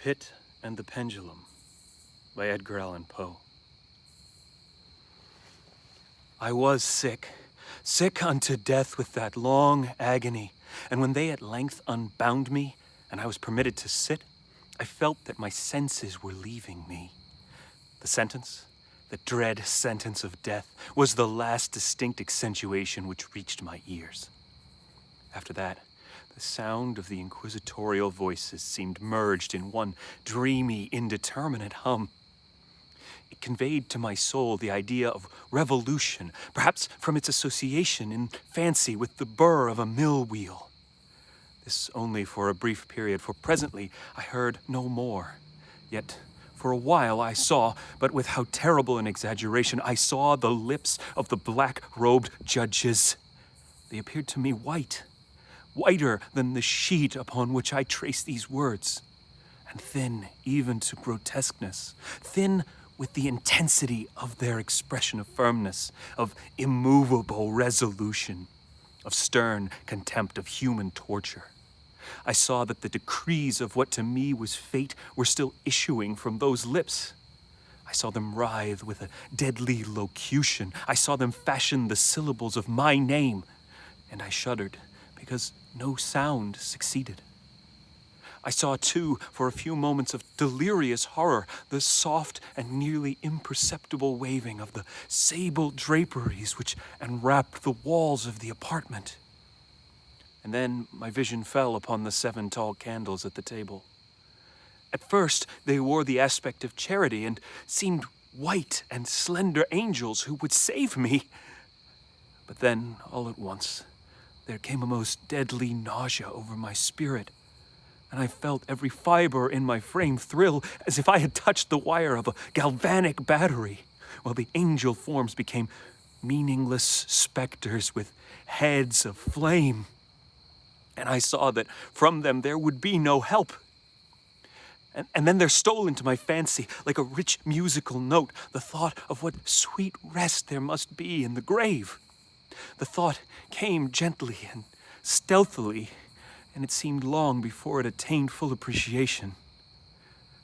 Pit and the Pendulum by Edgar Allan Poe. I was sick unto death with that long agony, and when they at length unbound me, and I was permitted to sit, I felt that my senses were leaving me. The sentence, the dread sentence of death, was the last distinct accentuation which reached my ears. After that, the sound of the inquisitorial voices seemed merged in one dreamy, indeterminate hum. It conveyed to my soul the idea of revolution, perhaps from its association in fancy with the burr of a mill wheel. This only for a brief period, for presently I heard no more. Yet for a while I saw, but with how terrible an exaggeration, I saw the lips of the black-robed judges. They appeared to me whiter than the sheet upon which I trace these words, and thin even to grotesqueness, thin with the intensity of their expression of firmness, of immovable resolution, of stern contempt of human torture. I saw that the decrees of what to me was fate were still issuing from those lips. I saw them writhe with a deadly locution. I saw them fashion the syllables of my name, and I shuddered because no sound succeeded. I saw, too, for a few moments of delirious horror, the soft and nearly imperceptible waving of the sable draperies which enwrapped the walls of the apartment. And then my vision fell upon the 7 tall candles at the table. At first, they wore the aspect of charity and seemed white and slender angels who would save me. But then, all at once, there came a most deadly nausea over my spirit, and I felt every fiber in my frame thrill as if I had touched the wire of a galvanic battery, while the angel forms became meaningless specters with heads of flame. And I saw that from them there would be no help. And then there stole into my fancy, like a rich musical note, the thought of what sweet rest there must be in the grave. The thought came gently and stealthily, and it seemed long before it attained full appreciation.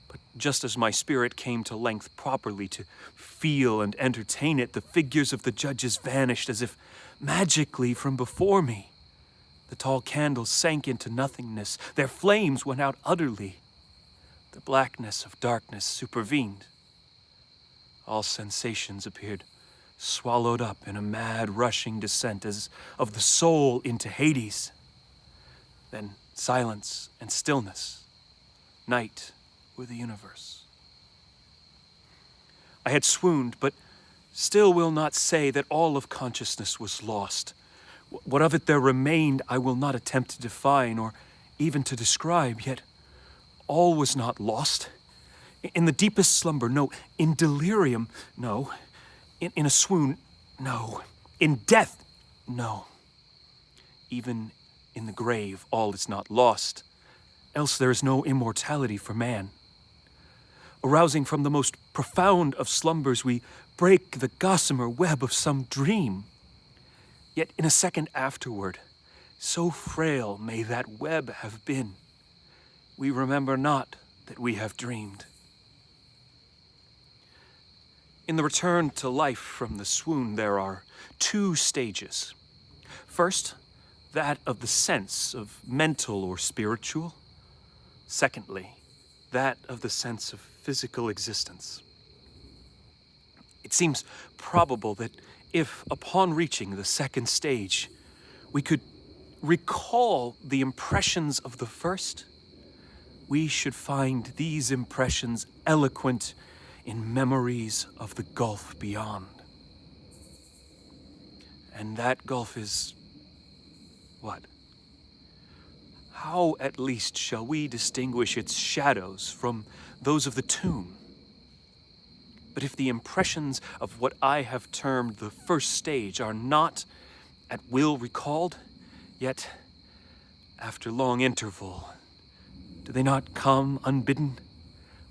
But just as my spirit came to length properly to feel and entertain it, the figures of the judges vanished as if magically from before me. The tall candles sank into nothingness. Their flames went out utterly. The blackness of darkness supervened. All sensations appeared swallowed up in a mad rushing descent as of the soul into Hades. Then silence and stillness. Night were the universe. I had swooned, but still will not say that all of consciousness was lost. What of it there remained I will not attempt to define or even to describe, yet all was not lost. In the deepest slumber, no. In delirium, no. In a swoon, no. In death, no. Even in the grave, all is not lost, else there is no immortality for man. Arousing from the most profound of slumbers, we break the gossamer web of some dream. Yet in a second afterward, so frail may that web have been, we remember not that we have dreamed. In the return to life from the swoon, there are 2 stages. First, that of the sense of mental or spiritual. Secondly, that of the sense of physical existence. It seems probable that if, upon reaching the second stage, we could recall the impressions of the first, we should find these impressions eloquent in memories of the gulf beyond. And that gulf is what? How, at least, shall we distinguish its shadows from those of the tomb? But if the impressions of what I have termed the first stage are not at will recalled, yet, after long interval, do they not come unbidden,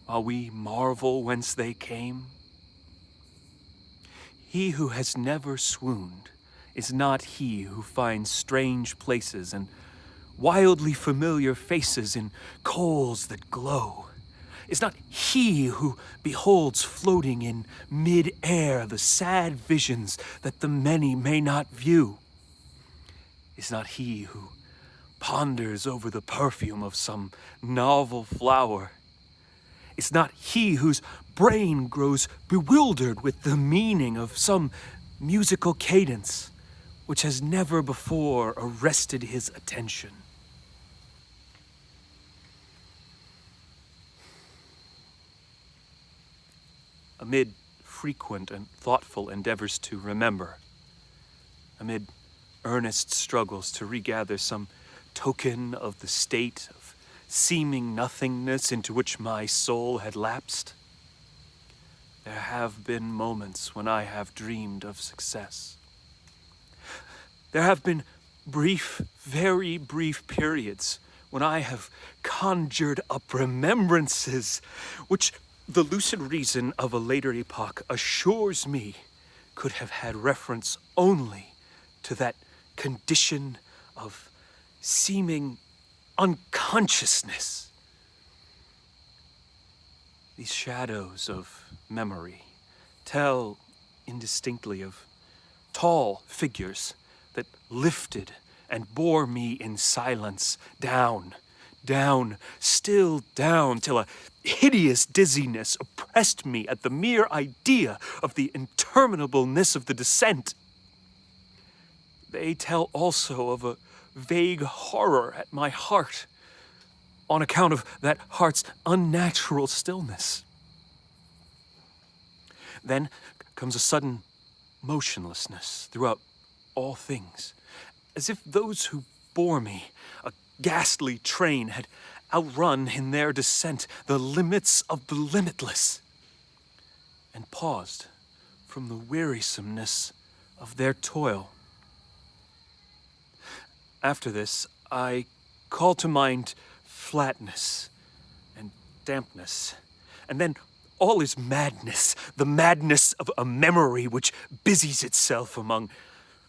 while we marvel whence they came? He who has never swooned is not he who finds strange places and wildly familiar faces in coals that glow, Is not he who beholds floating in mid-air the sad visions that the many may not view? Is not he who ponders over the perfume of some novel flower? Is not he whose brain grows bewildered with the meaning of some musical cadence which has never before arrested his attention? Amid frequent and thoughtful endeavors to remember, amid earnest struggles to regather some token of the state of seeming nothingness into which my soul had lapsed, there have been moments when I have dreamed of success. There have been brief, very brief periods when I have conjured up remembrances which the lucid reason of a later epoch assures me could have had reference only to that condition of seeming unconsciousness. These shadows of memory tell indistinctly of tall figures that lifted and bore me in silence down, still down, till a hideous dizziness oppressed me at the mere idea of the interminableness of the descent. They tell also of a vague horror at my heart, on account of that heart's unnatural stillness. Then comes a sudden motionlessness throughout all things, as if those who bore me, a ghastly train, had outrun in their descent the limits of the limitless, and paused from the wearisomeness of their toil. After this, I call to mind flatness and dampness, and then all is madness, the madness of a memory which busies itself among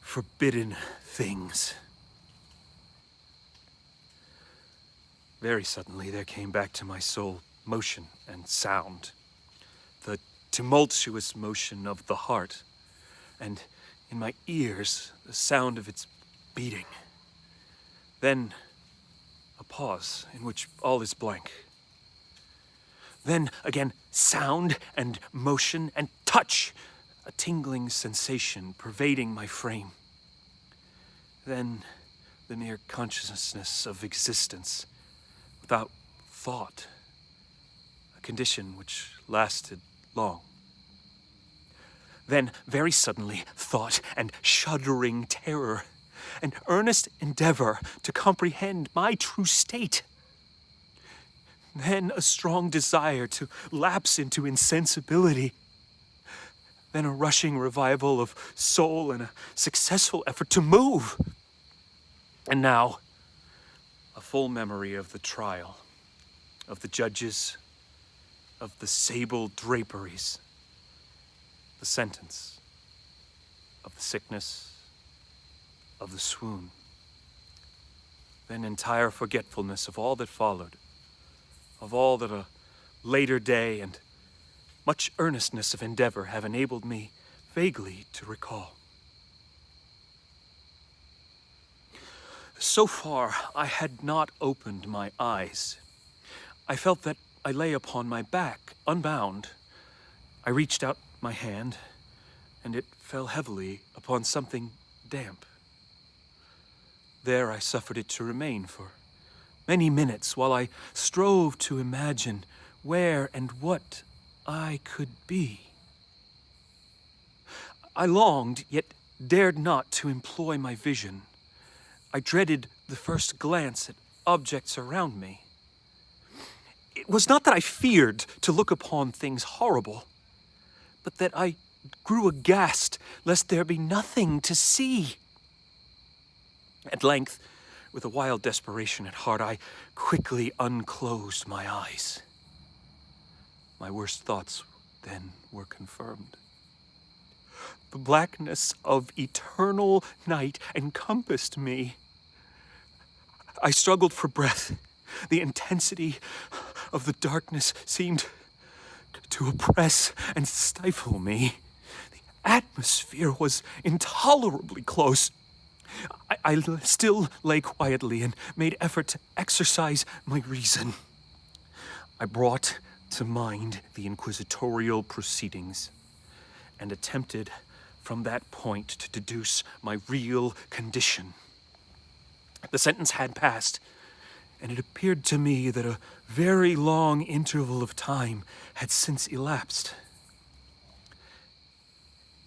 forbidden things. Very suddenly there came back to my soul motion and sound, the tumultuous motion of the heart, and in my ears the sound of its beating. Then a pause in which all is blank. Then again sound and motion and touch, a tingling sensation pervading my frame. Then the mere consciousness of existence without thought, a condition which lasted long. Then, very suddenly, thought and shuddering terror, an earnest endeavor to comprehend my true state. Then a strong desire to lapse into insensibility. Then a rushing revival of soul and a successful effort to move. And now, a full memory of the trial, of the judges, of the sable draperies, the sentence, of the sickness, of the swoon. Then entire forgetfulness of all that followed, of all that a later day and much earnestness of endeavor have enabled me vaguely to recall. So far, I had not opened my eyes. I felt that I lay upon my back, unbound. I reached out my hand, and it fell heavily upon something damp. There I suffered it to remain for many minutes while I strove to imagine where and what I could be. I longed, yet dared not to employ my vision. I dreaded the first glance at objects around me. It was not that I feared to look upon things horrible, but that I grew aghast lest there be nothing to see. At length, with a wild desperation at heart, I quickly unclosed my eyes. My worst thoughts then were confirmed. The blackness of eternal night encompassed me. I struggled for breath. The intensity of the darkness seemed to oppress and stifle me. The atmosphere was intolerably close. I still lay quietly and made effort to exercise my reason. I brought to mind the inquisitorial proceedings and attempted from that point to deduce my real condition. The sentence had passed, and it appeared to me that a very long interval of time had since elapsed.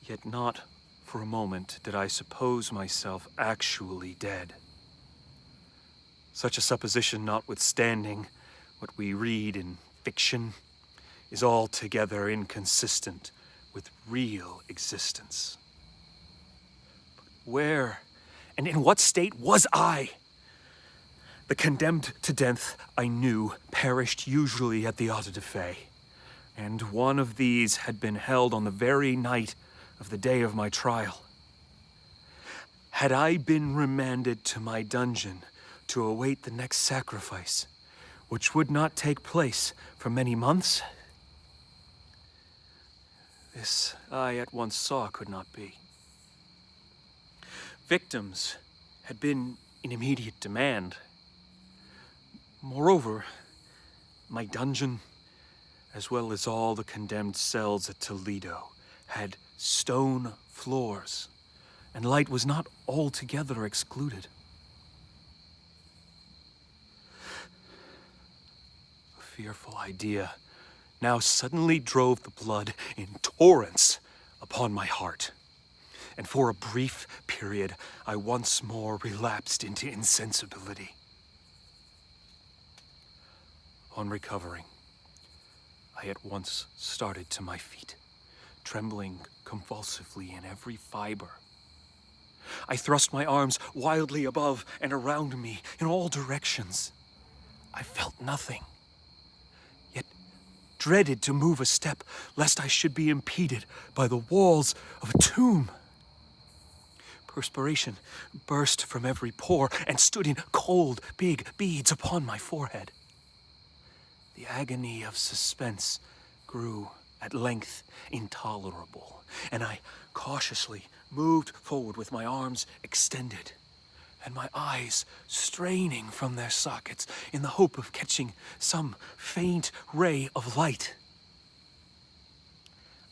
Yet not for a moment did I suppose myself actually dead. Such a supposition notwithstanding, what we read in fiction is altogether inconsistent with real existence. But where and in what state was I? The condemned to death, I knew, perished usually at the auto da fe, and one of these had been held on the very night of the day of my trial. Had I been remanded to my dungeon to await the next sacrifice, which would not take place for many months? This I at once saw could not be. Victims had been in immediate demand. Moreover, my dungeon, as well as all the condemned cells at Toledo, had stone floors, and light was not altogether excluded. A fearful idea now suddenly drove the blood in torrents upon my heart, and for a brief period I once more relapsed into insensibility. On recovering, I at once started to my feet, trembling convulsively in every fiber. I thrust my arms wildly above and around me in all directions. I felt nothing, yet dreaded to move a step lest I should be impeded by the walls of a tomb. Perspiration burst from every pore and stood in cold, big beads upon my forehead. The agony of suspense grew at length intolerable, and I cautiously moved forward with my arms extended and my eyes straining from their sockets in the hope of catching some faint ray of light.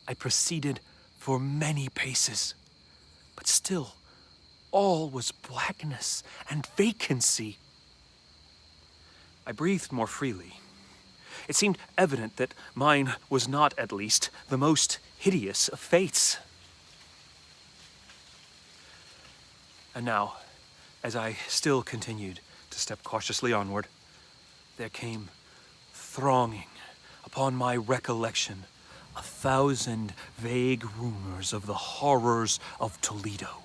I proceeded for many paces, but still all was blackness and vacancy. I breathed more freely. It seemed evident that mine was not, at least, the most hideous of fates. And now, as I still continued to step cautiously onward, there came thronging upon my recollection 1,000 vague rumors of the horrors of Toledo.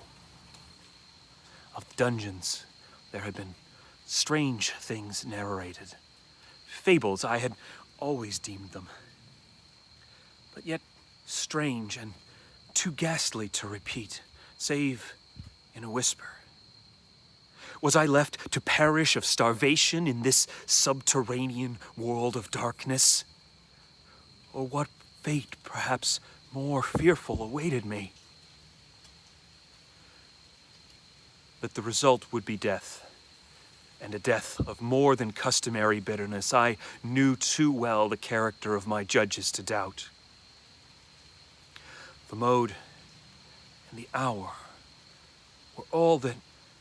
Of dungeons, there had been strange things narrated. Fables, I had always deemed them, but yet strange and too ghastly to repeat, save in a whisper. Was I left to perish of starvation in this subterranean world of darkness? Or what fate, perhaps more fearful, awaited me? That the result would be death, and a death of more than customary bitterness, I knew too well the character of my judges to doubt. The mode and the hour were all that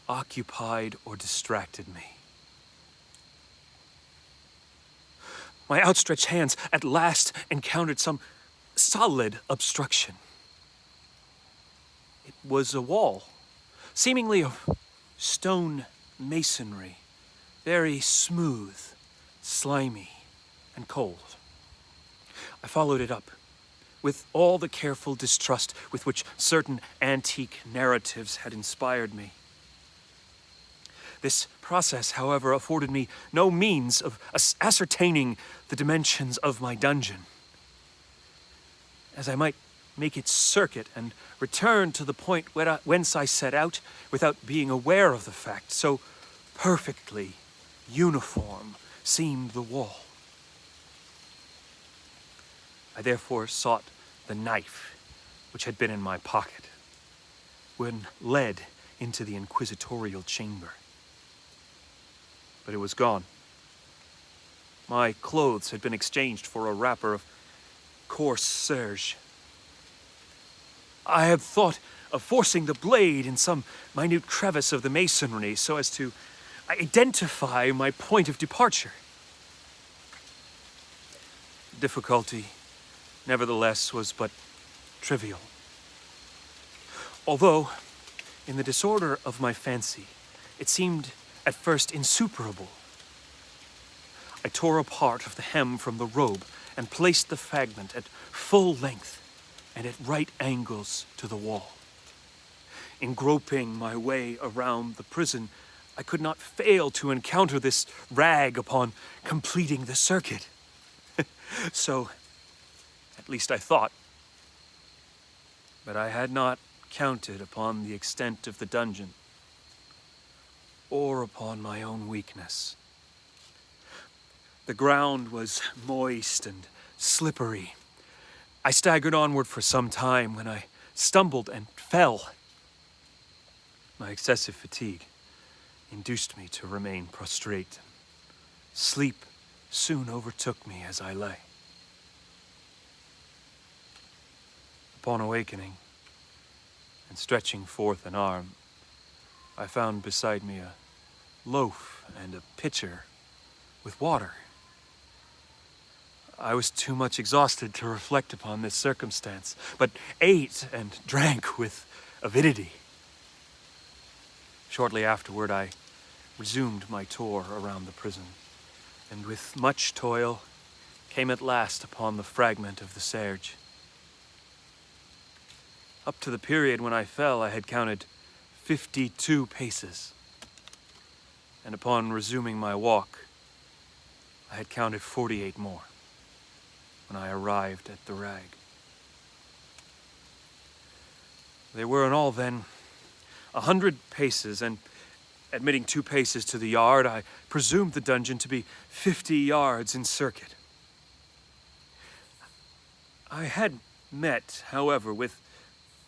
occupied or distracted me. My outstretched hands at last encountered some solid obstruction. It was a wall, seemingly of stone masonry, very smooth, slimy, and cold. I followed it up, with all the careful distrust with which certain antique narratives had inspired me. This process, however, afforded me no means of ascertaining the dimensions of my dungeon, as I might make its circuit and return to the point whence I set out without being aware of the fact. So perfectly uniform seemed the wall. I therefore sought the knife which had been in my pocket when led into the inquisitorial chamber. But it was gone. My clothes had been exchanged for a wrapper of coarse serge. I had thought of forcing the blade in some minute crevice of the masonry so as to identify my point of departure. The difficulty, nevertheless, was but trivial. Although, in the disorder of my fancy, it seemed at first insuperable. I tore a part of the hem from the robe and placed the fragment at full length and at right angles to the wall. In groping my way around the prison, I could not fail to encounter this rag upon completing the circuit. So, at least I thought. But I had not counted upon the extent of the dungeon, or upon my own weakness. The ground was moist and slippery. I staggered onward for some time when I stumbled and fell. My excessive fatigue induced me to remain prostrate. Sleep soon overtook me as I lay. Upon awakening and stretching forth an arm, I found beside me a loaf and a pitcher with water. I was too much exhausted to reflect upon this circumstance, but ate and drank with avidity. Shortly afterward, I resumed my tour around the prison, and with much toil, came at last upon the fragment of the serge. Up to the period when I fell, I had counted 52 paces, and upon resuming my walk, I had counted 48 more when I arrived at the rag. They were in all, then, 100 paces, and admitting 2 paces to the yard, I presumed the dungeon to be 50 yards in circuit. I had met, however, with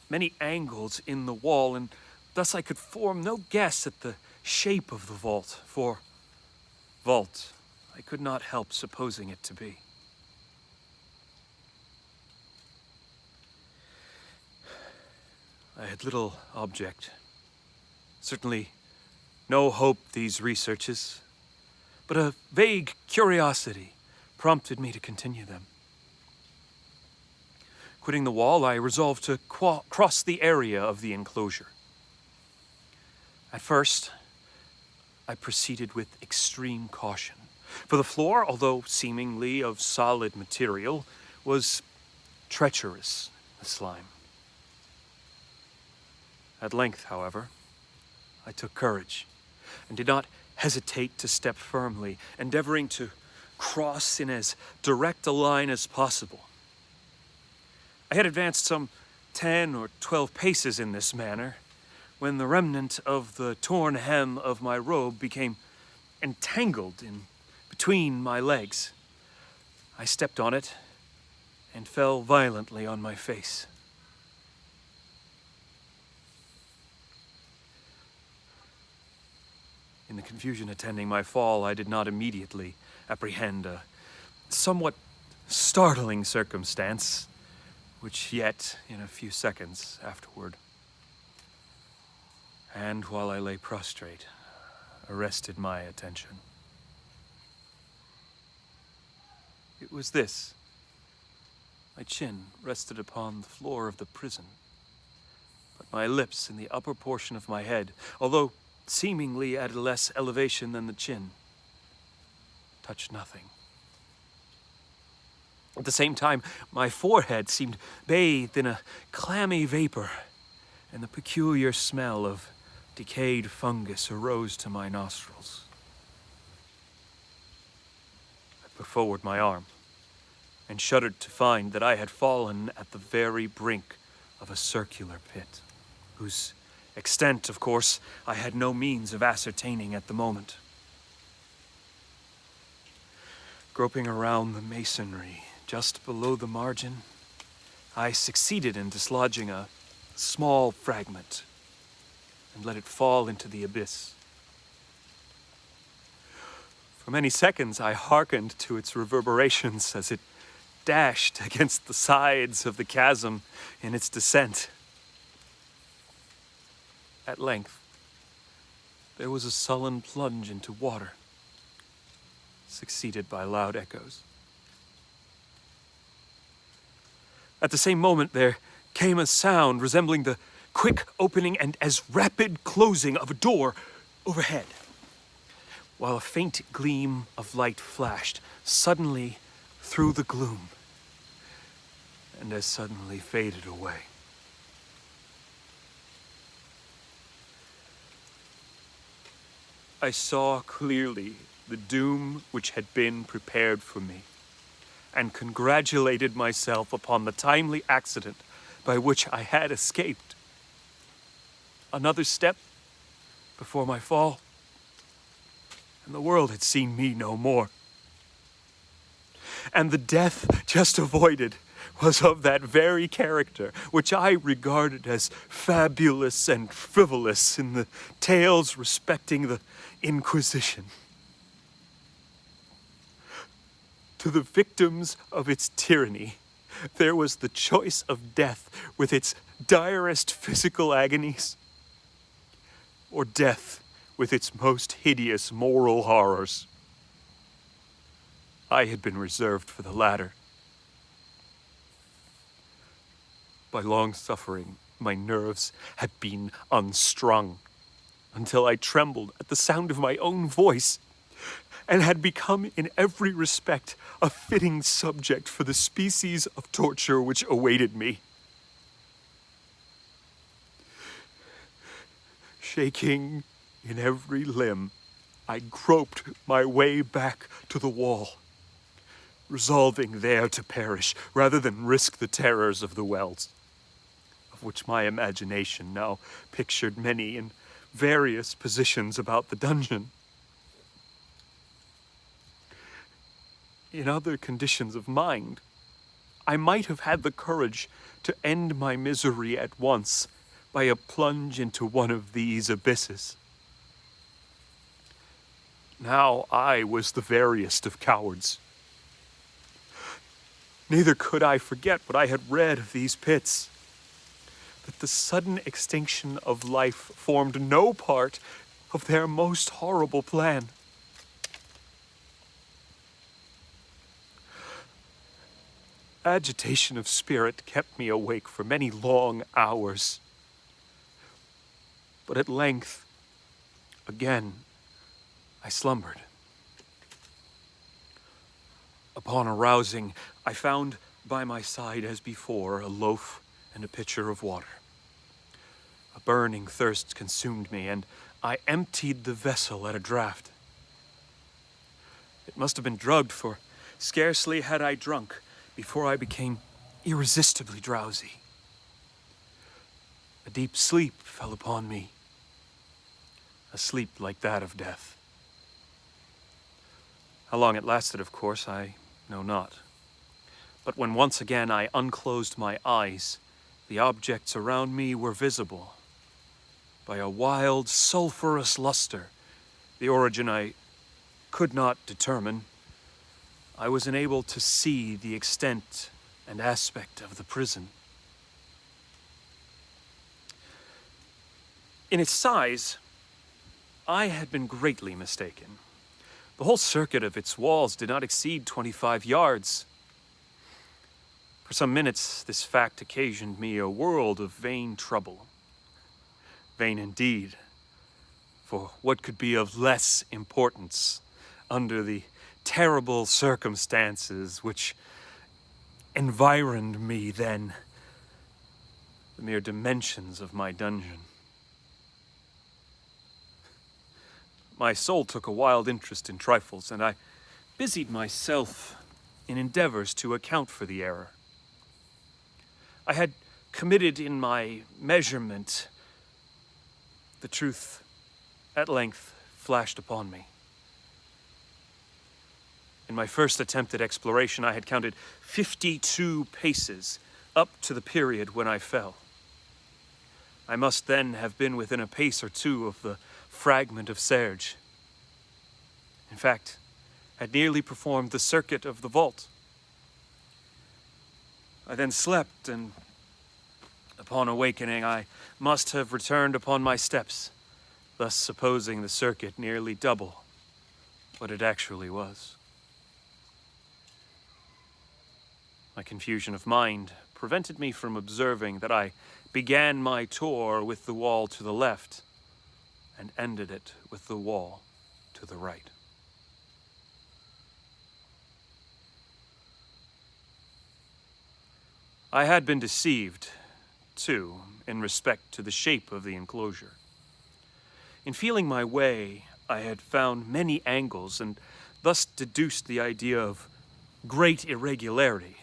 many angles in the wall, and thus I could form no guess at the shape of the vault, for vault I could not help supposing it to be. I had little object, certainly no hope these researches, but a vague curiosity prompted me to continue them. Quitting the wall, I resolved to cross the area of the enclosure. At first, I proceeded with extreme caution, for the floor, although seemingly of solid material, was treacherous with slime. At length, however, I took courage and did not hesitate to step firmly, endeavoring to cross in as direct a line as possible. I had advanced some 10 or 12 paces in this manner when the remnant of the torn hem of my robe became entangled in between my legs. I stepped on it and fell violently on my face. In the confusion attending my fall, I did not immediately apprehend a somewhat startling circumstance, which yet, in a few seconds afterward, and while I lay prostrate, arrested my attention. It was this. My chin rested upon the floor of the prison, but my lips in the upper portion of my head, although seemingly at a less elevation than the chin, touched nothing. At the same time, my forehead seemed bathed in a clammy vapor, and the peculiar smell of decayed fungus arose to my nostrils. I put forward my arm, and shuddered to find that I had fallen at the very brink of a circular pit, whose extent, of course, I had no means of ascertaining at the moment. Groping around the masonry Just below the margin, I succeeded in dislodging a small fragment and let it fall into the abyss. For many seconds, I hearkened to its reverberations as it dashed against the sides of the chasm in its descent. At length, there was a sullen plunge into water, succeeded by loud echoes. At the same moment, there came a sound resembling the quick opening and as rapid closing of a door overhead, while a faint gleam of light flashed suddenly through the gloom and as suddenly faded away. I saw clearly the doom which had been prepared for me, and congratulated myself upon the timely accident by which I had escaped. Another step before my fall, and the world had seen me no more. And the death just avoided was of that very character which I regarded as fabulous and frivolous in the tales respecting the Inquisition. To the victims of its tyranny, there was the choice of death with its direst physical agonies, or death with its most hideous moral horrors. I had been reserved for the latter. By long suffering, my nerves had been unstrung, until I trembled at the sound of my own voice, and had become in every respect a fitting subject for the species of torture which awaited me. Shaking in every limb, I groped my way back to the wall, resolving there to perish rather than risk the terrors of the wells, of which my imagination now pictured many in various positions about the dungeon. In other conditions of mind, I might have had the courage to end my misery at once by a plunge into one of these abysses. Now I was the veriest of cowards. Neither could I forget what I had read of these pits, that the sudden extinction of life formed no part of their most horrible plan. Agitation of spirit kept me awake for many long hours. But at length, again, I slumbered. Upon arousing, I found by my side as before a loaf and a pitcher of water. A burning thirst consumed me, and I emptied the vessel at a draught. It must have been drugged, for scarcely had I drunk before I became irresistibly drowsy. A deep sleep fell upon me, a sleep like that of death. How long it lasted, of course, I know not. But when once again I unclosed my eyes, the objects around me were visible by a wild, sulphurous luster, the origin I could not determine. I was enabled to see the extent and aspect of the prison. In its size, I had been greatly mistaken. The whole circuit of its walls did not exceed 25 yards. For some minutes, this fact occasioned me a world of vain trouble. Vain indeed, for what could be of less importance under the terrible circumstances which environed me then, the mere dimensions of my dungeon. My soul took a wild interest in trifles, and I busied myself in endeavors to account for the error. I had committed in my measurement. The truth at length flashed upon me. In my first attempt at exploration, I had counted 52 paces up to the period when I fell. I must then have been within a pace or two of the fragment of Serge. In fact, had nearly performed the circuit of the vault. I then slept, and upon awakening, I must have returned upon my steps, thus supposing the circuit nearly double what it actually was. My confusion of mind prevented me from observing that I began my tour with the wall to the left and ended it with the wall to the right. I had been deceived, too, in respect to the shape of the enclosure. In feeling my way, I had found many angles and thus deduced the idea of great irregularity.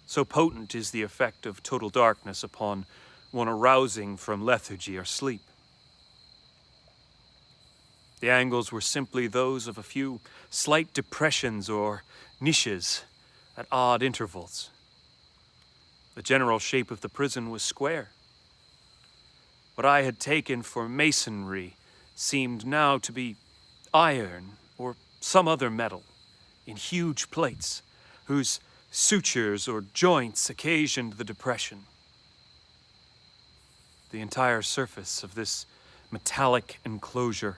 So potent is the effect of total darkness upon one arousing from lethargy or sleep. The angles were simply those of a few slight depressions or niches at odd intervals. The general shape of the prison was square. What I had taken for masonry seemed now to be iron or some other metal in huge plates, whose sutures or joints occasioned the depression. The entire surface of this metallic enclosure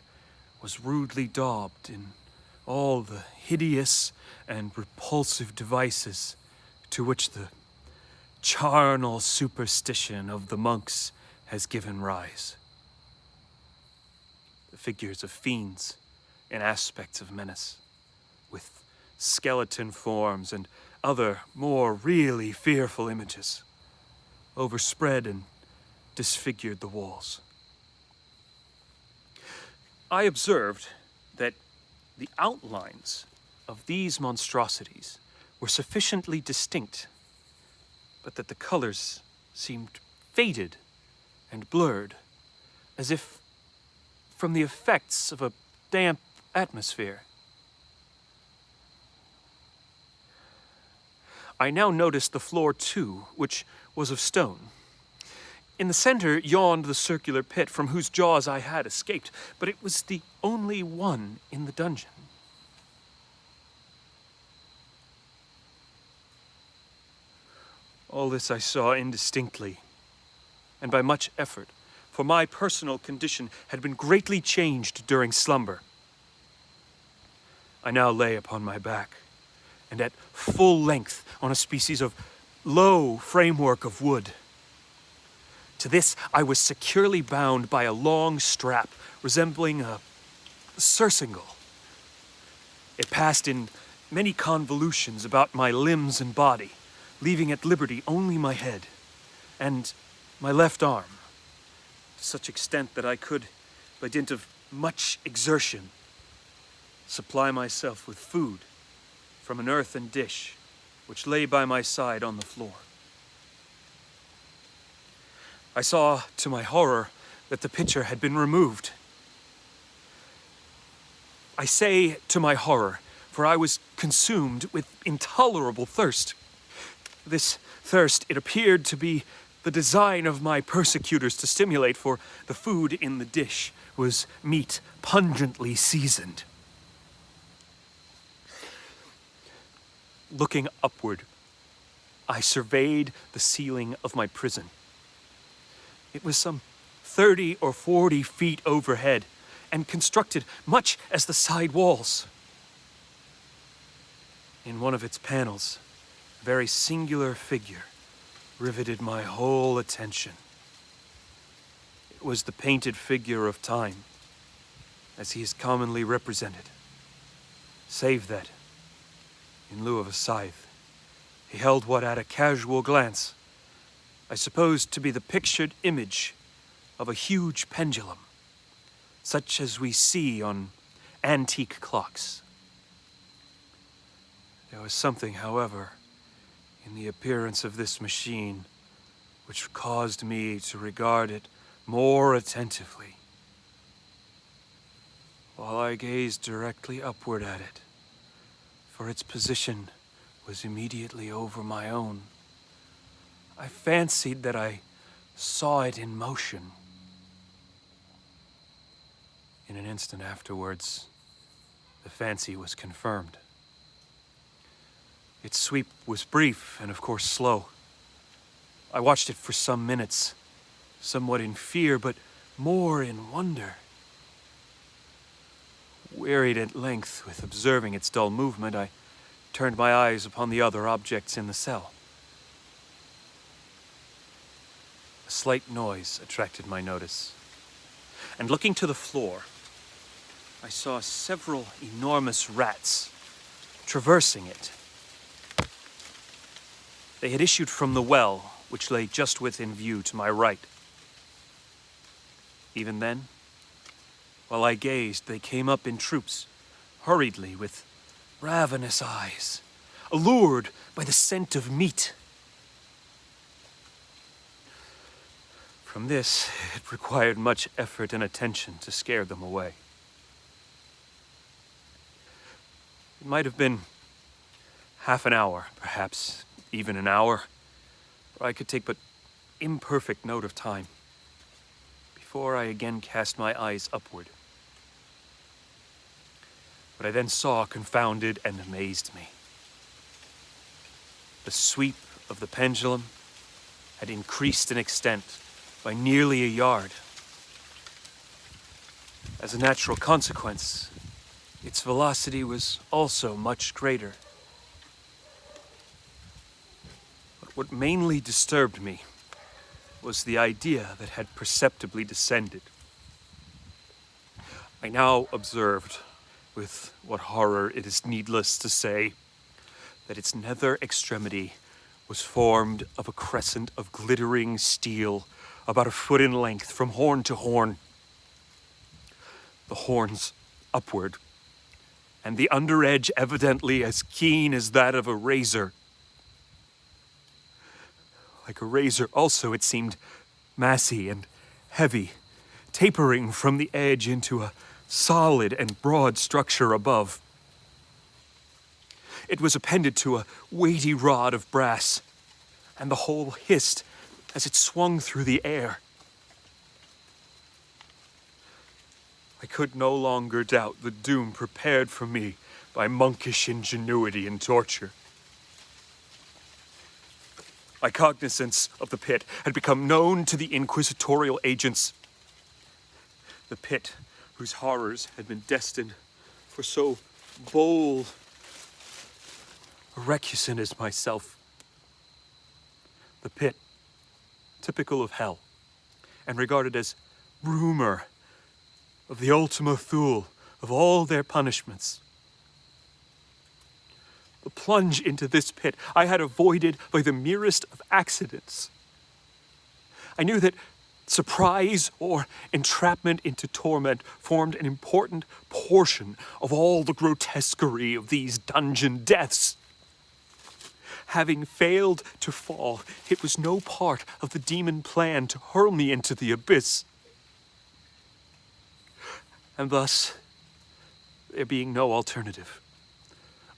was rudely daubed in all the hideous and repulsive devices to which the charnel superstition of the monks has given rise. The figures of fiends in aspects of menace, with skeleton forms and other more really fearful images, overspread and disfigured the walls. I observed that the outlines of these monstrosities were sufficiently distinct, but that the colors seemed faded and blurred, as if from the effects of a damp atmosphere. I now noticed the floor, too, which was of stone. In the center yawned the circular pit from whose jaws I had escaped, but it was the only one in the dungeon. All this I saw indistinctly, and by much effort, for my personal condition had been greatly changed during slumber. I now lay upon my back, and at full length on a species of low framework of wood. To this I was securely bound by a long strap resembling a surcingle. It passed in many convolutions about my limbs and body, leaving at liberty only my head and my left arm, to such extent that I could, by dint of much exertion, supply myself with food from an earthen dish which lay by my side on the floor. I saw, to my horror, that the pitcher had been removed. I say to my horror, for I was consumed with intolerable thirst. This thirst, it appeared to be the design of my persecutors to stimulate, for the food in the dish was meat pungently seasoned. Looking upward, I surveyed the ceiling of my prison. It was some 30 or 40 feet overhead, and constructed much as the side walls. In one of its panels, a very singular figure riveted my whole attention. It was the painted figure of Time, as he is commonly represented, save that, in lieu of a scythe, he held what at a casual glance I supposed to be the pictured image of a huge pendulum, such as we see on antique clocks. There was something, however, in the appearance of this machine which caused me to regard it more attentively. While I gazed directly upward at it, for its position was immediately over my own. I fancied that I saw it in motion. In an instant afterwards, the fancy was confirmed. Its sweep was brief and, of course, slow. I watched it for some minutes, somewhat in fear, but more in wonder. Wearied at length with observing its dull movement, I turned my eyes upon the other objects in the cell. A slight noise attracted my notice, and looking to the floor, I saw several enormous rats traversing it. They had issued from the well, which lay just within view to my right. Even then, while I gazed, they came up in troops, hurriedly, with ravenous eyes, allured by the scent of meat. From this, it required much effort and attention to scare them away. It might have been half an hour, perhaps even an hour, for I could take but imperfect note of time, before I again cast my eyes upward. What I then saw confounded and amazed me. The sweep of the pendulum had increased in extent by nearly a yard. As a natural consequence, its velocity was also much greater. But what mainly disturbed me was the idea that had perceptibly descended. I now observed, with what horror it is needless to say, that its nether extremity was formed of a crescent of glittering steel about a foot in length from horn to horn. The horns upward, and the under edge evidently as keen as that of a razor. Like a razor also, it seemed massy and heavy, tapering from the edge into a solid and broad structure above. It was appended to a weighty rod of brass, and the whole hissed as it swung through the air. I could no longer doubt the doom prepared for me by monkish ingenuity and torture. My cognizance of the pit had become known to the inquisitorial agents. The pit whose horrors had been destined for so bold a recusant as myself. The pit, typical of hell, and regarded as rumor of the Ultima Thule of all their punishments. The plunge into this pit I had avoided by the merest of accidents. I knew that surprise or entrapment into torment formed an important portion of all the grotesquerie of these dungeon deaths. Having failed to fall, it was no part of the demon plan to hurl me into the abyss. And thus, there being no alternative,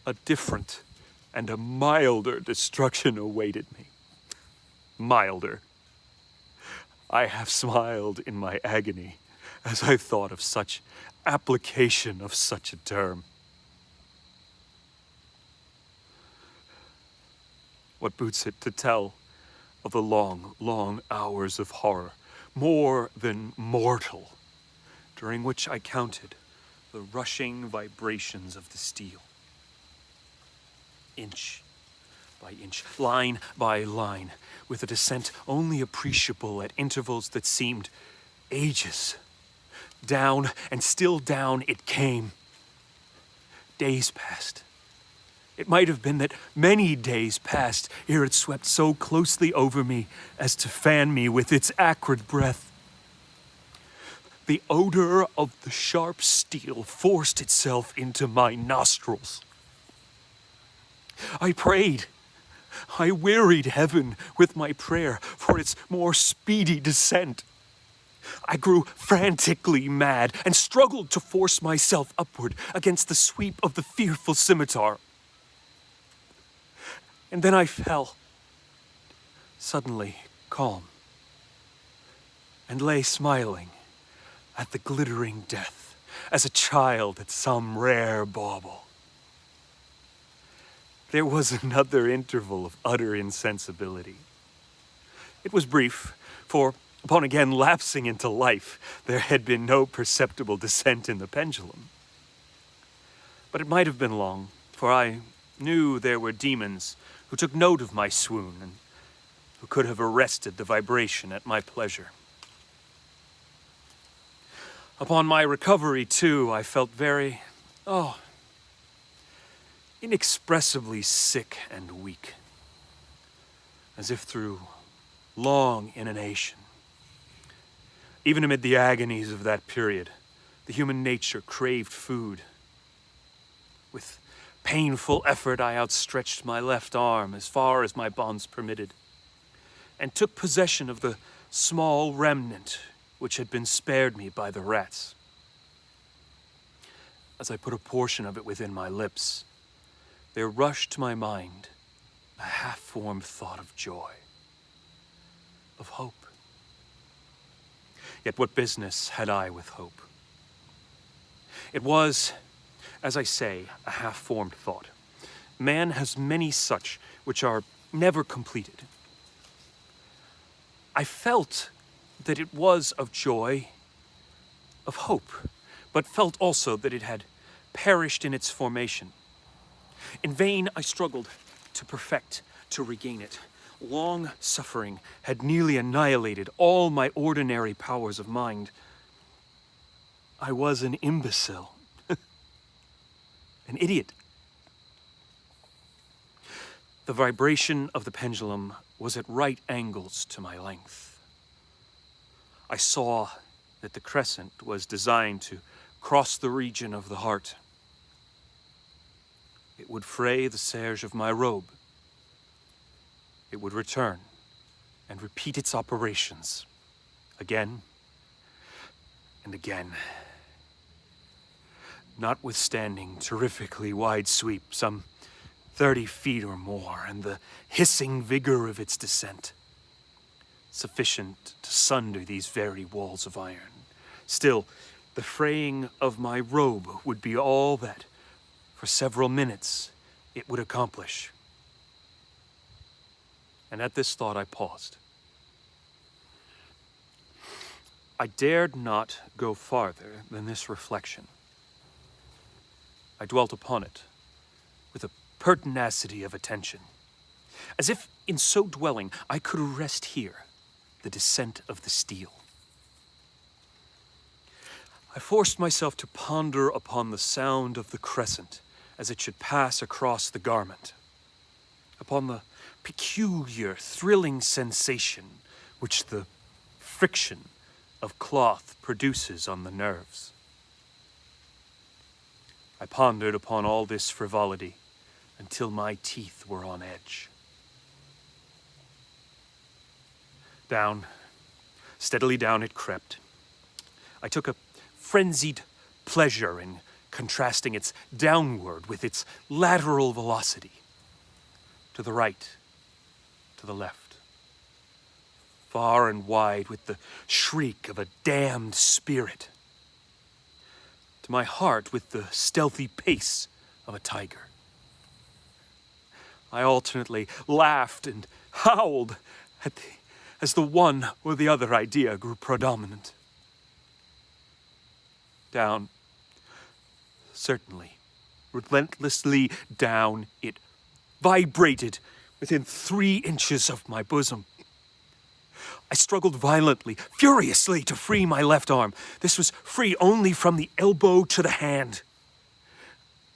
a different and a milder destruction awaited me. Milder. I have smiled in my agony as I thought of such application of such a term. What boots it to tell of the long, long hours of horror, more than mortal, during which I counted the rushing vibrations of the steel. Inch by inch, line by line, with a descent only appreciable at intervals that seemed ages. Down and still down it came. Days passed. It might have been that many days passed ere it swept so closely over me as to fan me with its acrid breath. The odor of the sharp steel forced itself into my nostrils. I prayed. I wearied heaven with my prayer for its more speedy descent. I grew frantically mad and struggled to force myself upward against the sweep of the fearful scimitar. And then I fell, suddenly calm, and lay smiling at the glittering death as a child at some rare bauble. There was another interval of utter insensibility. It was brief, for upon again lapsing into life, there had been no perceptible descent in the pendulum. But it might have been long, for I knew there were demons who took note of my swoon and who could have arrested the vibration at my pleasure. Upon my recovery, too, I felt very, inexpressibly sick and weak, as if through long inanition. Even amid the agonies of that period, the human nature craved food. With painful effort, I outstretched my left arm as far as my bonds permitted, and took possession of the small remnant which had been spared me by the rats. As I put a portion of it within my lips, there rushed to my mind a half-formed thought of joy, of hope. Yet what business had I with hope? It was, as I say, a half-formed thought. Man has many such which are never completed. I felt that it was of joy, of hope, but felt also that it had perished in its formation. In vain I struggled to perfect, to regain it. Long suffering had nearly annihilated all my ordinary powers of mind. I was an imbecile, an idiot. The vibration of the pendulum was at right angles to my length. I saw that the crescent was designed to cross the region of the heart. It would fray the serge of my robe. It would return and repeat its operations again and again. Notwithstanding terrifically wide sweep, some 30 feet or more, and the hissing vigor of its descent, sufficient to sunder these very walls of iron. Still, the fraying of my robe would be all that, for several minutes, it would accomplish. And at this thought I paused. I dared not go farther than this reflection. I dwelt upon it with a pertinacity of attention, as if in so dwelling I could arrest here the descent of the steel. I forced myself to ponder upon the sound of the crescent as it should pass across the garment, upon the peculiar, thrilling sensation which the friction of cloth produces on the nerves. I pondered upon all this frivolity until my teeth were on edge. Down, steadily down it crept. I took a frenzied pleasure in contrasting its downward with its lateral velocity, to the right, to the left, far and wide with the shriek of a damned spirit, to my heart with the stealthy pace of a tiger. I alternately laughed and howled as the one or the other idea grew predominant. Down, certainly, relentlessly down, it vibrated within 3 inches of my bosom. I struggled violently, furiously to free my left arm. This was free only from the elbow to the hand.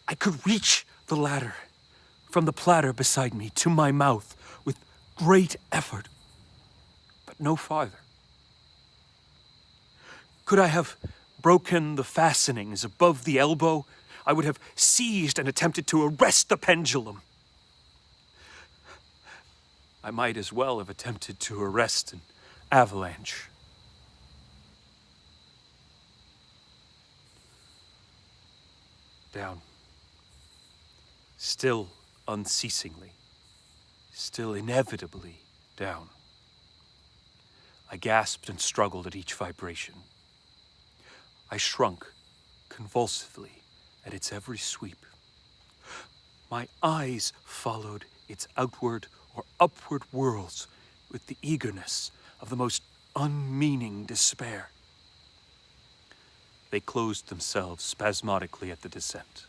I could reach the ladder from the platter beside me to my mouth with great effort, but no farther. Could I have broken the fastenings above the elbow, I would have seized and attempted to arrest the pendulum. I might as well have attempted to arrest an avalanche. Down, still unceasingly, still inevitably down. I gasped and struggled at each vibration. I shrunk convulsively at its every sweep. My eyes followed its outward or upward whirls with the eagerness of the most unmeaning despair. They closed themselves spasmodically at the descent.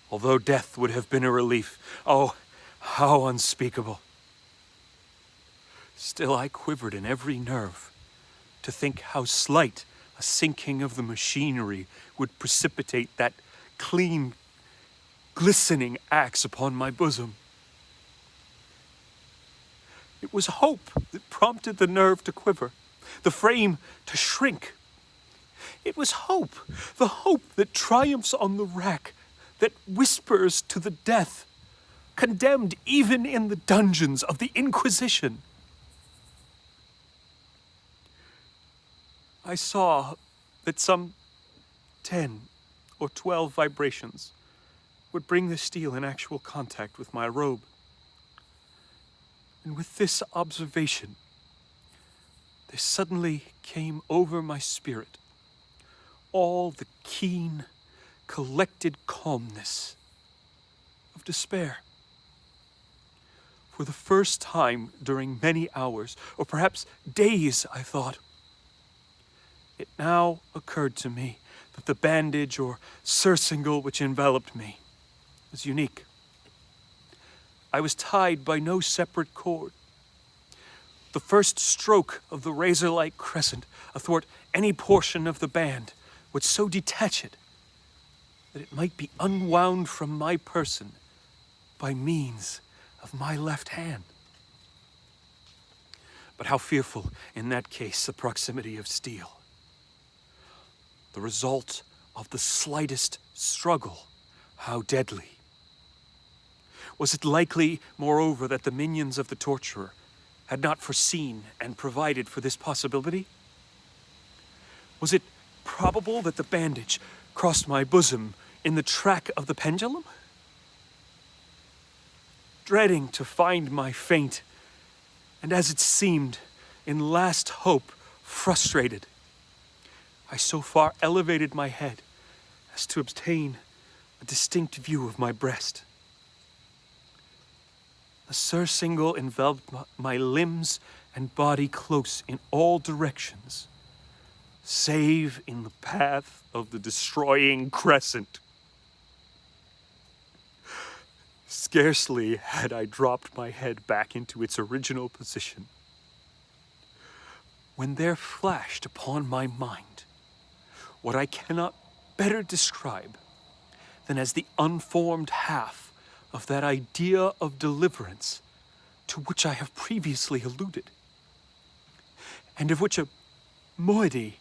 Although death would have been a relief, oh, how unspeakable. Still I quivered in every nerve to think how slight a sinking of the machinery would precipitate that clean, glistening axe upon my bosom. It was hope that prompted the nerve to quiver, the frame to shrink. It was hope, the hope that triumphs on the rack, that whispers to the death, condemned even in the dungeons of the Inquisition. I saw that some 10 or 12 vibrations would bring the steel in actual contact with my robe. And with this observation, there suddenly came over my spirit all the keen, collected calmness of despair. For the first time during many hours, or perhaps days, I thought, it now occurred to me that the bandage or surcingle which enveloped me was unique. I was tied by no separate cord. The first stroke of the razor-like crescent athwart any portion of the band would so detach it that it might be unwound from my person by means of my left hand. But how fearful, in that case, the proximity of steel. The result of the slightest struggle, how deadly. Was it likely, moreover, that the minions of the torturer had not foreseen and provided for this possibility? Was it probable that the bandage crossed my bosom in the track of the pendulum? Dreading to find my faint, and as it seemed, in last hope, frustrated, I so far elevated my head as to obtain a distinct view of my breast. The surcingle enveloped my limbs and body close in all directions, save in the path of the destroying crescent. Scarcely had I dropped my head back into its original position when there flashed upon my mind what I cannot better describe than as the unformed half of that idea of deliverance to which I have previously alluded, and of which a moiety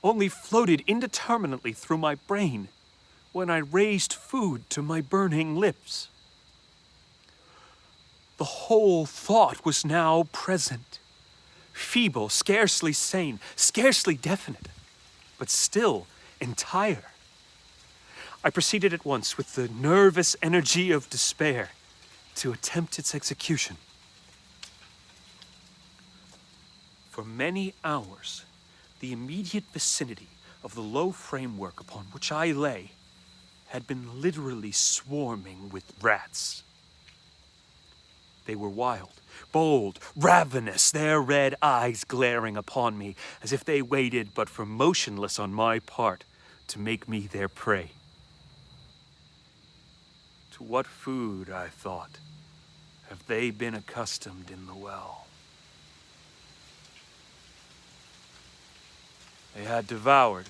only floated indeterminately through my brain when I raised food to my burning lips. The whole thought was now present, feeble, scarcely sane, scarcely definite, but still entire. I proceeded at once with the nervous energy of despair to attempt its execution. For many hours, the immediate vicinity of the low framework upon which I lay had been literally swarming with rats. They were wild, bold, ravenous, their red eyes glaring upon me as if they waited but for motionless on my part to make me their prey. To what food, I thought, have they been accustomed in the well? They had devoured,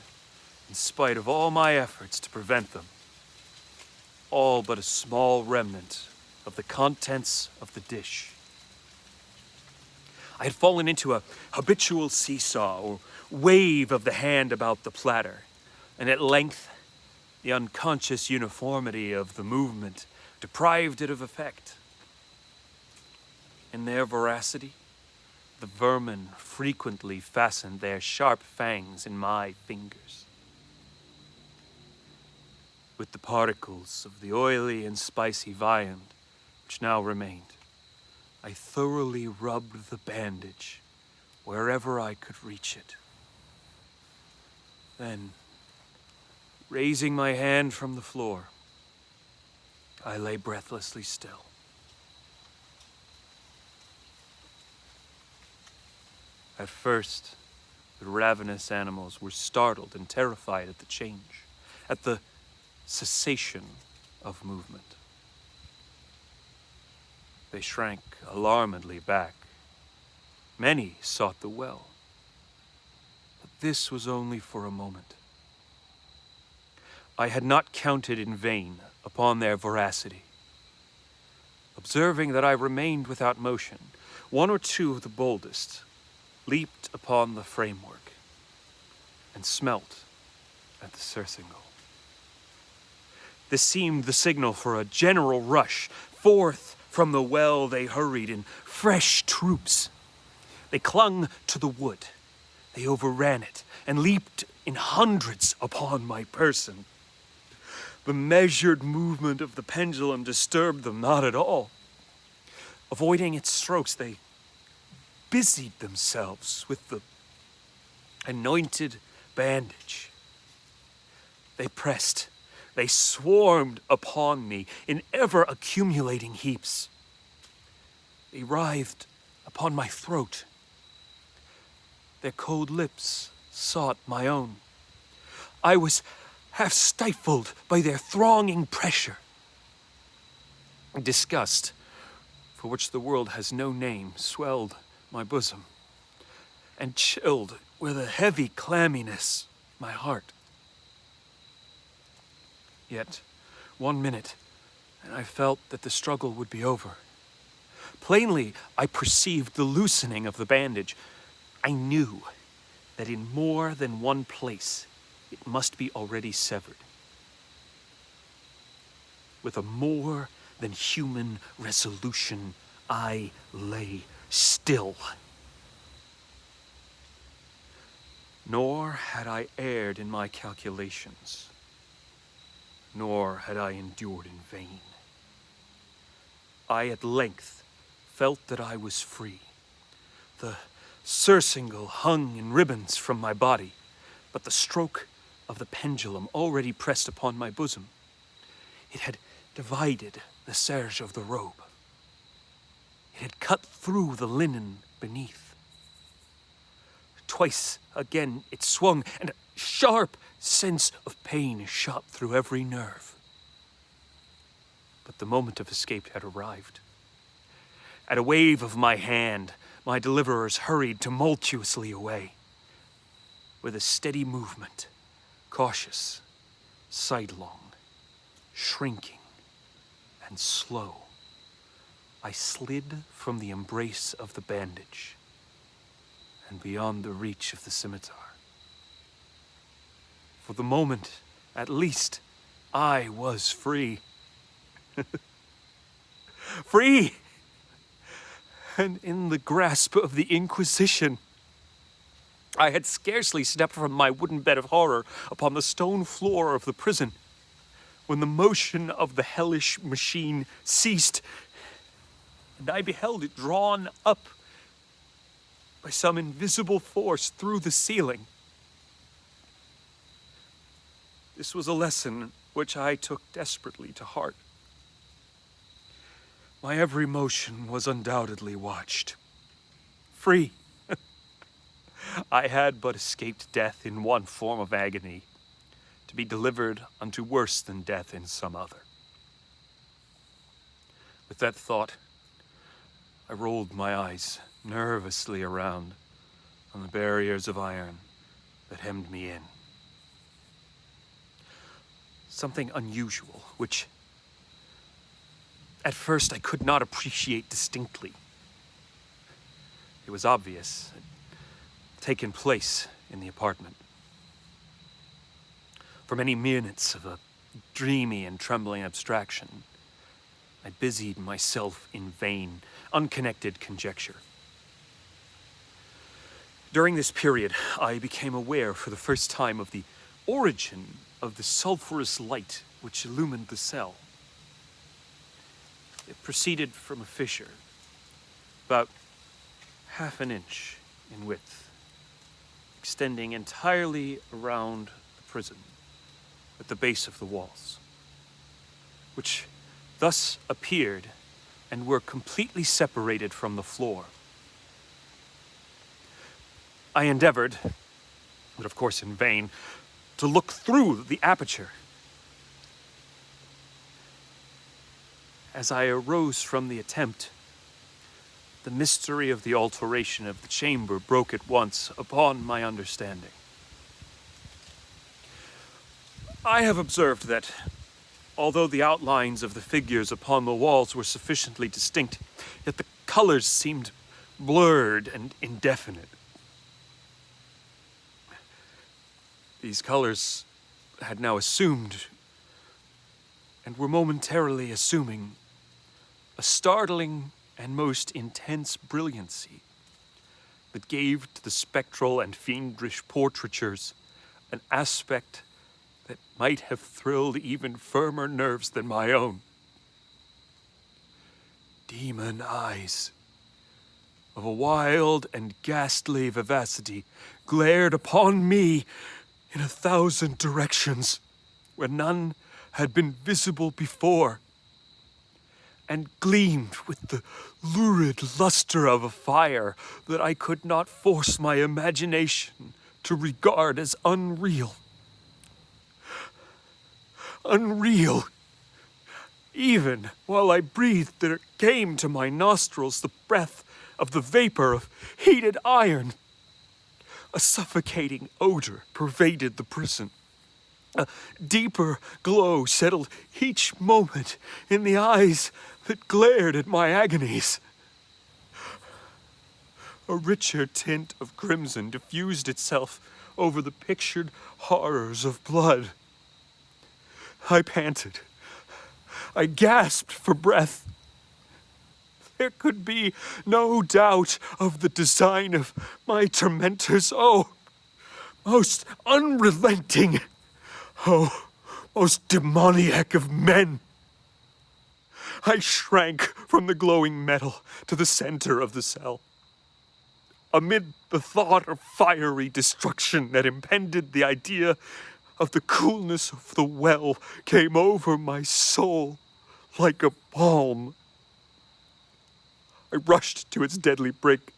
in spite of all my efforts to prevent them, all but a small remnant of the contents of the dish. I had fallen into a habitual seesaw or wave of the hand about the platter, and at length the unconscious uniformity of the movement deprived it of effect. In their voracity, the vermin frequently fastened their sharp fangs in my fingers. with the particles of the oily and spicy viand which now remained. I thoroughly rubbed the bandage wherever I could reach it. Then, raising my hand from the floor, I lay breathlessly still. At first, the ravenous animals were startled and terrified at the change, at the cessation of movement. They shrank alarmedly back. Many sought the well. But this was only for a moment. I had not counted in vain upon their voracity. Observing that I remained without motion, one or two of the boldest leaped upon the framework and smelt at the surcingle. This seemed the signal for a general rush. Forth from the well they hurried in fresh troops. They clung to the wood. They overran it and leaped in hundreds upon my person. The measured movement of the pendulum disturbed them not at all. Avoiding its strokes, they busied themselves with the anointed bandage. They pressed, they swarmed upon me in ever-accumulating heaps. They writhed upon my throat. Their cold lips sought my own. I was half stifled by their thronging pressure. Disgust, for which the world has no name, swelled my bosom, and chilled with a heavy clamminess my heart. Yet, 1 minute, and I felt that the struggle would be over. Plainly, I perceived the loosening of the bandage. I knew that in more than one place it must be already severed. With a more than human resolution, I lay still. Nor had I erred in my calculations, nor had I endured in vain. I at length felt that I was free. The surcingle hung in ribbons from my body, but the stroke of the pendulum already pressed upon my bosom. It had divided the serge of the robe. It had cut through the linen beneath. Twice again it swung, and a sharp sense of pain shot through every nerve. But the moment of escape had arrived. At a wave of my hand, my deliverers hurried tumultuously away. With a steady movement, cautious, sidelong, shrinking, and slow, I slid from the embrace of the bandage and beyond the reach of the scimitar. For the moment, at least, I was free. Free! And in the grasp of the Inquisition. I had scarcely stepped from my wooden bed of horror upon the stone floor of the prison when the motion of the hellish machine ceased, and I beheld it drawn up by some invisible force through the ceiling. This was a lesson which I took desperately to heart. My every motion was undoubtedly watched. Free. I had but escaped death in one form of agony, to be delivered unto worse than death in some other. With that thought, I rolled my eyes nervously around on the barriers of iron that hemmed me in. Something unusual, which at first I could not appreciate distinctly. It was obvious, had taken place in the apartment. For many minutes of a dreamy and trembling abstraction, I busied myself in vain, unconnected conjecture. During this period, I became aware for the first time of the origin of the sulphurous light which illumined the cell. It proceeded from a fissure, about half an inch in width, extending entirely around the prison at the base of the walls, which thus appeared and were completely separated from the floor. I endeavored, but of course in vain, to look through the aperture. As I arose from the attempt, the mystery of the alteration of the chamber broke at once upon my understanding. I have observed that, although the outlines of the figures upon the walls were sufficiently distinct, yet the colors seemed blurred and indefinite. These colors had now assumed, and were momentarily assuming, a startling and most intense brilliancy that gave to the spectral and fiendish portraitures an aspect that might have thrilled even firmer nerves than my own. Demon eyes of a wild and ghastly vivacity glared upon me in 1,000 directions where none had been visible before, and gleamed with the lurid luster of a fire that I could not force my imagination to regard as unreal. Unreal. Even while I breathed, there came to my nostrils the breath of the vapor of heated iron. A suffocating odor pervaded the prison. A deeper glow settled each moment in the eyes that glared at my agonies. A richer tint of crimson diffused itself over the pictured horrors of blood. I panted. I gasped for breath. There could be no doubt of the design of my tormentors. Oh, most unrelenting. Oh, most demoniac of men. I shrank from the glowing metal to the center of the cell. Amid the thought of fiery destruction that impended, the idea of the coolness of the well came over my soul like a balm. I rushed to its deadly brink.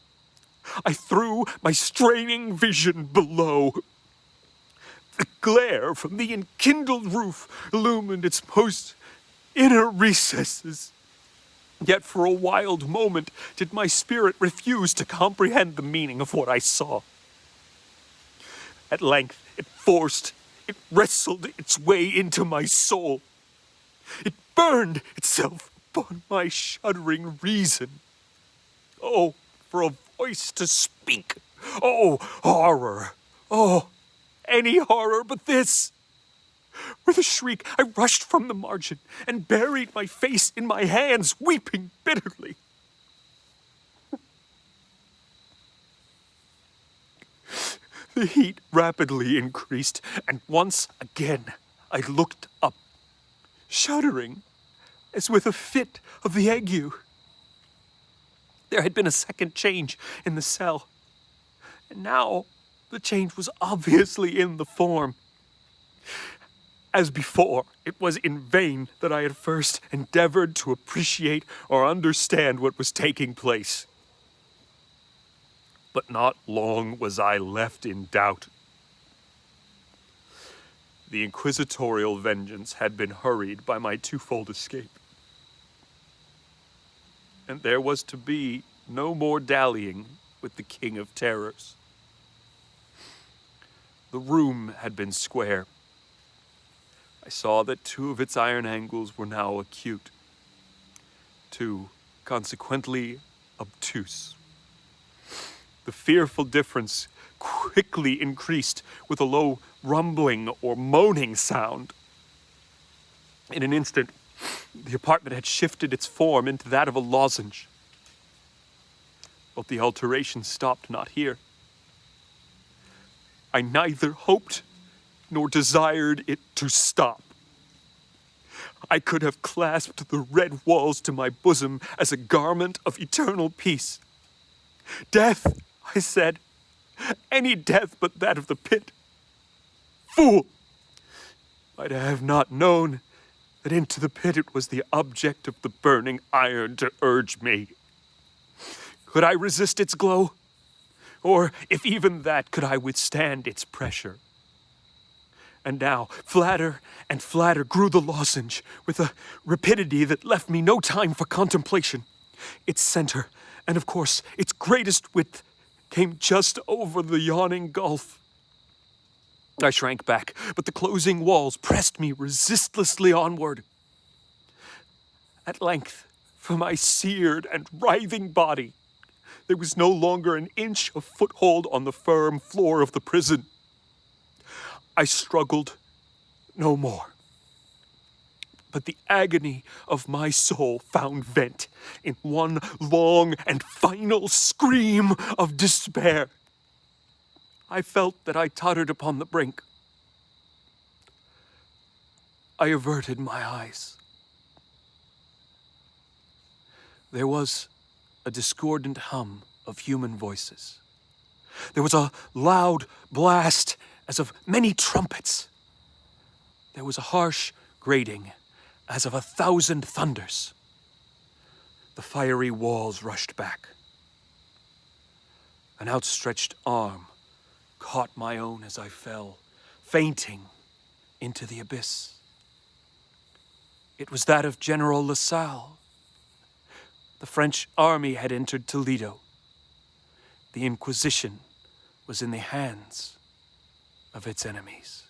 I threw my straining vision below. The glare from the enkindled roof illumined its most inner recesses. Yet for a wild moment did my spirit refuse to comprehend the meaning of what I saw. At length it wrestled its way into my soul. It burned itself upon my shuddering reason. Oh, for a voice to speak! Oh, horror! Oh, any horror but this! With a shriek, I rushed from the margin and buried my face in my hands, weeping bitterly. The heat rapidly increased, and once again I looked up, shuddering as with a fit of the ague. There had been a second change in the cell, and now the change was obviously in the form. As before, it was in vain that I at first endeavored to appreciate or understand what was taking place. But not long was I left in doubt. The inquisitorial vengeance had been hurried by my twofold escape. And there was to be no more dallying with the King of Terrors. The room had been square. I saw that 2 of its iron angles were now acute, 2 consequently obtuse. The fearful difference quickly increased with a low rumbling or moaning sound. In an instant, the apartment had shifted its form into that of a lozenge. But the alteration stopped not here. I neither hoped nor desired it to stop. I could have clasped the red walls to my bosom as a garment of eternal peace. Death, I said, any death but that of the pit. Fool! Might I have not known that into the pit it was the object of the burning iron to urge me. Could I resist its glow? Or, if even that, could I withstand its pressure? And now, flatter and flatter grew the lozenge, with a rapidity that left me no time for contemplation. Its center, and of course its greatest width, came just over the yawning gulf. I shrank back, but the closing walls pressed me resistlessly onward. At length, for my seared and writhing body, there was no longer an inch of foothold on the firm floor of the prison. I struggled no more. But the agony of my soul found vent in one long and final scream of despair. I felt that I tottered upon the brink. I averted my eyes. There was a discordant hum of human voices. There was a loud blast as of many trumpets. There was a harsh grating as of 1,000 thunders. The fiery walls rushed back. An outstretched arm caught my own as I fell, fainting, into the abyss. It was that of General LaSalle. The French army had entered Toledo. The Inquisition was in the hands of its enemies.